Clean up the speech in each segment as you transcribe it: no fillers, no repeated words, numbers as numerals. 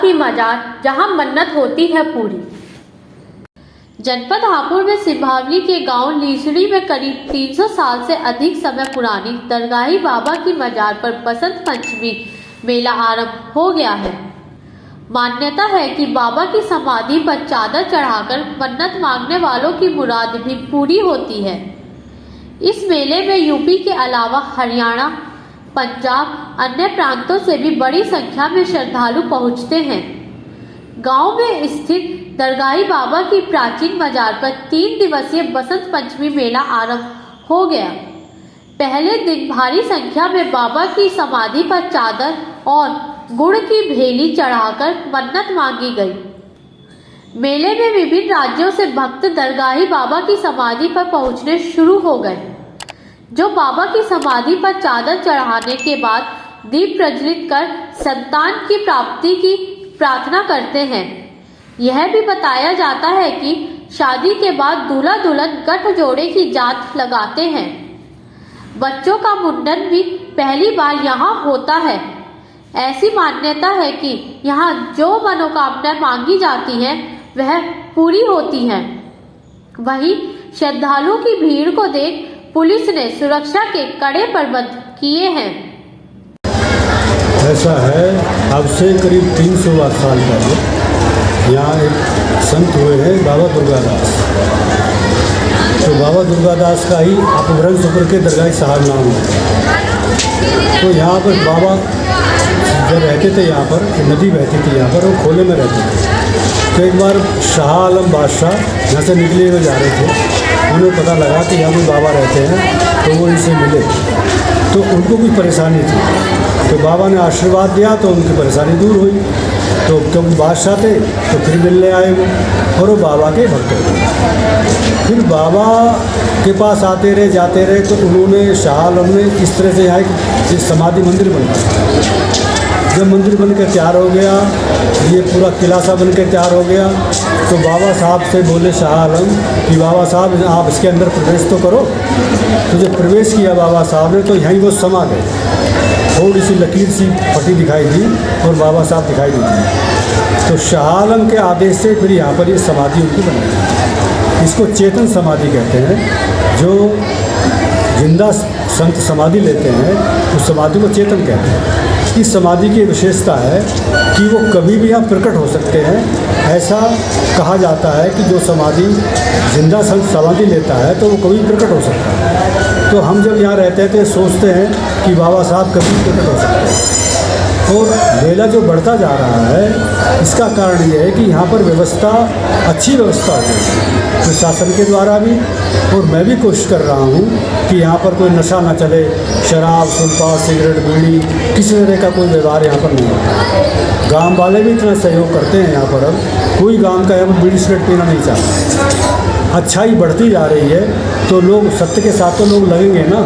की मजार जहां मन्नत होती है पूरी। जनपद हापुड़ में सिंभावली के गांव लीसड़ी में करीब 300 साल से अधिक समय पुरानी दरगाही बाबा की मजार पर बसंत पंचमी मेला आरंभ हो गया है। मान्यता है कि बाबा की समाधि पर चादर चढ़ाकर मन्नत मांगने वालों की मुराद भी पूरी होती है। इस मेले में यूपी के अलावा हरियाणा, पंजाब, अन्य प्रांतों से भी बड़ी संख्या में श्रद्धालु पहुंचते हैं। गांव में स्थित दरगाही बाबा की प्राचीन मजार पर 3 दिवसीय बसंत पंचमी मेला आरंभ हो गया। पहले दिन भारी संख्या में बाबा की समाधि पर चादर और गुड़ की भेली चढ़ाकर मन्नत मांगी गई। मेले में विभिन्न राज्यों से भक्त दरगाही बाबा की समाधि पर पहुंचने शुरू हो गए, जो बाबा की समाधि पर चादर चढ़ाने के बाद दीप प्रज्वलित कर संतान की प्राप्ति की प्रार्थना करते हैं। यह भी बताया जाता है कि शादी के बाद दूल्हा दुल्हन गठ जोड़े की जात लगाते हैं। बच्चों का मुंडन भी पहली बार यहाँ होता है। ऐसी मान्यता है कि यहाँ जो मनोकामना मांगी जाती हैं वह पूरी होती हैं। वहीं श्रद्धालुओं की भीड़ को देख पुलिस ने सुरक्षा के कड़े प्रबंध किए हैं। ऐसा है, अब से करीब 300 साल पहले यहाँ एक संत हुए हैं बाबा दुर्गादास। तो बाबा दुर्गादास का ही अपभ्रंश होकर के दरगाही साहब नाम है। तो यहाँ पर बाबा जब रहते थे, यहाँ पर नदी बहती थी, यहाँ पर वो खोले में रहते थे। तो एक बार शाह आलम बादशाह यहाँ से निकले हुए जा रहे थे। उन्हें पता लगा कि यहाँ पर बाबा रहते हैं, तो वो इनसे मिले। तो उनको कुछ परेशानी थी, तो बाबा ने आशीर्वाद दिया तो उनकी परेशानी दूर हुई। तो क्योंकि बादशाह थे तो फिर मिलने आए वो, और वो बाबा के भक्त थे। फिर बाबा के पास आते रहे जाते रहे, तो उन्होंने शाह आलम ने इस तरह से यहाँ एक समाधि मंदिर बनवाया। जब मंदिर बनकर तैयार हो गया, ये पूरा किला सा बनकर तैयार हो गया, तो बाबा साहब से बोले शाह आलम कि बाबा साहब आप इसके अंदर प्रवेश तो करो। तो जब प्रवेश किया बाबा साहब ने, तो यहीं वो समा गए। थोड़ी सी लकीर सी फटी दिखाई दी और बाबा साहब दिखाई देती। तो शाह आलम के आदेश से फिर यहाँ पर ये समाधि उनकी बनाई। इसको चेतन समाधि कहते हैं। जो जिंदा संत समाधि लेते हैं उस समाधि को चेतन कहते हैं। इस समाधि की विशेषता है कि वो कभी भी यहाँ प्रकट हो सकते हैं। ऐसा कहा जाता है कि जो समाधि जिंदा संत समाधि लेता है तो वो कभी प्रकट हो सकता है। तो हम जब यहाँ रहते हैं तो सोचते हैं कि बाबा साहब कभी प्रकट हो सकते हैं। और मेला जो बढ़ता जा रहा है, इसका कारण ये है कि यहाँ पर व्यवस्था, अच्छी व्यवस्था हो गई प्रशासन के द्वारा भी। और मैं भी कोशिश कर रहा हूँ कि यहाँ पर कोई नशा ना चले। शराब, सुल्फा, सिगरेट, बीड़ी, किसी तरह का कोई व्यवहार यहाँ पर नहीं होता। गांव वाले भी इतना सहयोग करते हैं। यहाँ पर अब कोई गांव का यहाँ पर बीड़ी सिगरेट पीना नहीं चाहता। अच्छाई बढ़ती जा रही है तो लोग सत्य के साथ तो लोग लगेंगे ना।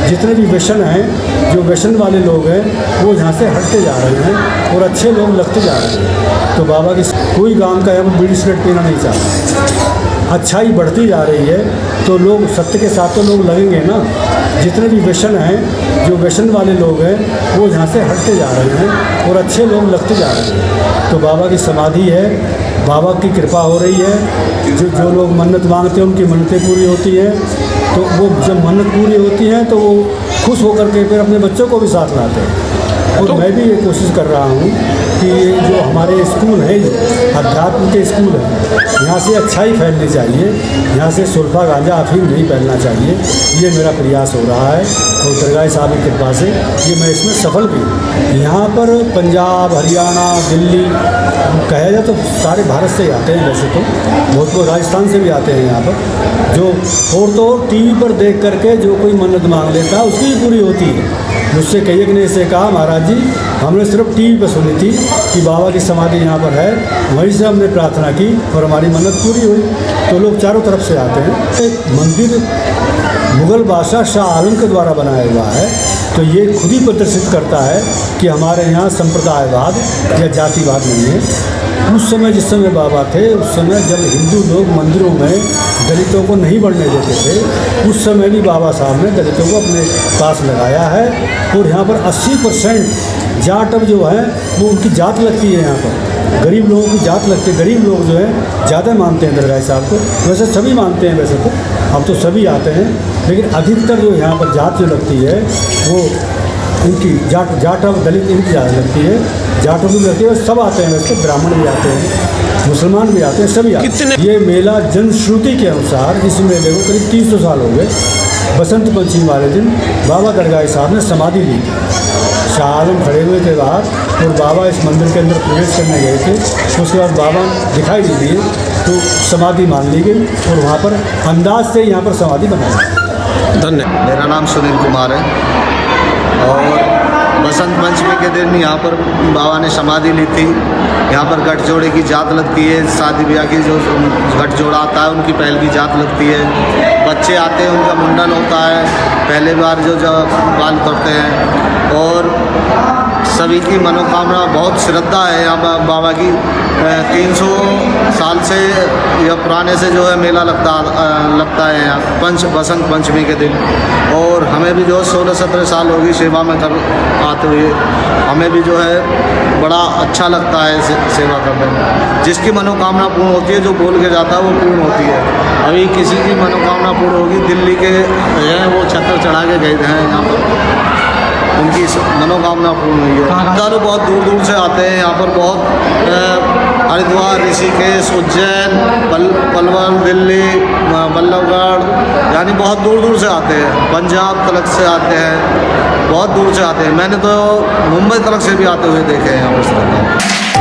जितने भी व्यसन हैं, जो व्यसन वाले लोग हैं, वो यहाँ से हटते जा रहे हैं और अच्छे लोग लगते जा रहे हैं। तो बाबा की कोई गांव का यहाँ पर बीड़ी सिगरेट पीना नहीं चाहता। अच्छाई बढ़ती जा रही है तो लोग सत्य के साथ तो लोग लगेंगे ना। जितने भी व्यसन हैं, जो व्यसन वाले लोग हैं, वो यहाँ से हटते जा रहे हैं और अच्छे लोग लगते जा रहे हैं। तो बाबा की समाधि है, बाबा की कृपा हो रही है। जो लोग मन्नत मांगते हैं उनकी मन्नतें पूरी होती हैं। तो वो जब मन्नत पूरी होती है तो वो खुश होकर के फिर अपने बच्चों को भी साथ लाते हैं। और मैं भी ये कोशिश कर रहा हूँ कि जो हमारे स्कूल है, अध्यात्म के स्कूल हैं, यहाँ से अच्छाई फैलनी चाहिए। यहाँ से सुल्फा, गांजा, अफीम नहीं फैलना चाहिए। ये मेरा प्रयास हो रहा है और दरगाह साहब की कृपा से ये मैं इसमें सफल भी हूँ। यहाँ पर पंजाब, हरियाणा, दिल्ली, कहा जाए तो सारे भारत से आते हैं। वैसे तो बहुत लोग राजस्थान से भी आते हैं यहाँ पर। जो और तो टीवी पर देख करके जो कोई मन्नत मांग लेता है उसकी भी पूरी होती है। मुझसे कई एक ने ऐसे कहा, महाराज जी हमने सिर्फ टीवी पर सुनी थी कि बाबा की समाधि यहाँ पर है, वहीं से हमने प्रार्थना की और हमारी मन्नत पूरी हुई। तो लोग चारों तरफ से आते हैं। एक मंदिर मुग़ल बादशाह शाह आलम के द्वारा बनाया हुआ है। तो ये खुद ही प्रदर्शित करता है कि हमारे यहाँ संप्रदायवाद या जातिवाद नहीं है। उस समय जिस समय बाबा थे, उस समय जब हिंदू लोग मंदिरों में दलितों को नहीं बढ़ने देते थे, उस समय भी बाबा साहब ने दलितों को अपने पास लगाया है। और यहाँ पर 80% जाट अब जो है वो उनकी जात लगती है यहाँ पर। गरीब लोगों की जात लगती है, गरीब लोग जो है ज़्यादा मानते हैं दरगाह साहब को। वैसे सभी मानते हैं, वैसे तो अब तो सभी आते हैं, लेकिन अधिकतर जो यहाँ पर जात जो लगती है वो इनकी जाट और दलित इनकी ज़्यादा लगती है। जाटों की भी लगती है और सब आते हैं, वैसे ब्राह्मण भी आते हैं, मुसलमान भी आते हैं, सभी आते हैं। ये मेला जनश्रुति के अनुसार इस मेले को करीब 300 साल हो गए। बसंत पंचमी वाले दिन बाबा दरगाह साहब ने समाधि ली थी। शाह आलम खड़े हुए थे बाहर और बाबा इस मंदिर के अंदर प्रवेश करने गए थे। उसके बाद बाबा दिखाई नहीं दिए तो समाधि मान ली गई और वहाँ पर अंदाज से यहाँ पर समाधि बनाई। धन्यवाद। मेरा नाम सुनील कुमार है और बसंत पंचमी के दिन यहाँ पर बाबा ने समाधि ली थी। यहाँ पर गठजोड़े की जात लगती है, शादी ब्याह की जो गठजोड़ा आता है उनकी पहल की जात लगती है। बच्चे आते हैं, उनका मुंडन होता है, पहले बार जो बाल करते हैं और सभी की मनोकामना, बहुत श्रद्धा है यहाँ बाबा की। 300 साल से या पुराने से जो है मेला लगता है यहाँ बसंत पंचमी के दिन। और हमें भी जो है 16-17 साल होगी सेवा में कर आते हुए, हमें भी जो है बड़ा अच्छा लगता है सेवा करने में। जिसकी मनोकामना पूर्ण होती है, जो बोल के जाता है वो पूर्ण होती है। अभी किसी की मनोकामना पूर्ण होगी, दिल्ली के हैं वो छत्र चढ़ा के गए हैं यहाँ पर, उनकी मनोकामना पूर्ण हुई है। श्रद्धालु बहुत दूर दूर से आते हैं यहाँ पर, बहुत हरिद्वार, ऋषिकेश, उज्जैन, पलवल, दिल्ली, बल्लभगढ़, यानी बहुत दूर दूर से आते हैं। पंजाब तलक से आते हैं, बहुत दूर से आते हैं। मैंने तो मुंबई तलक से भी आते हुए देखे हैं यहाँ पर।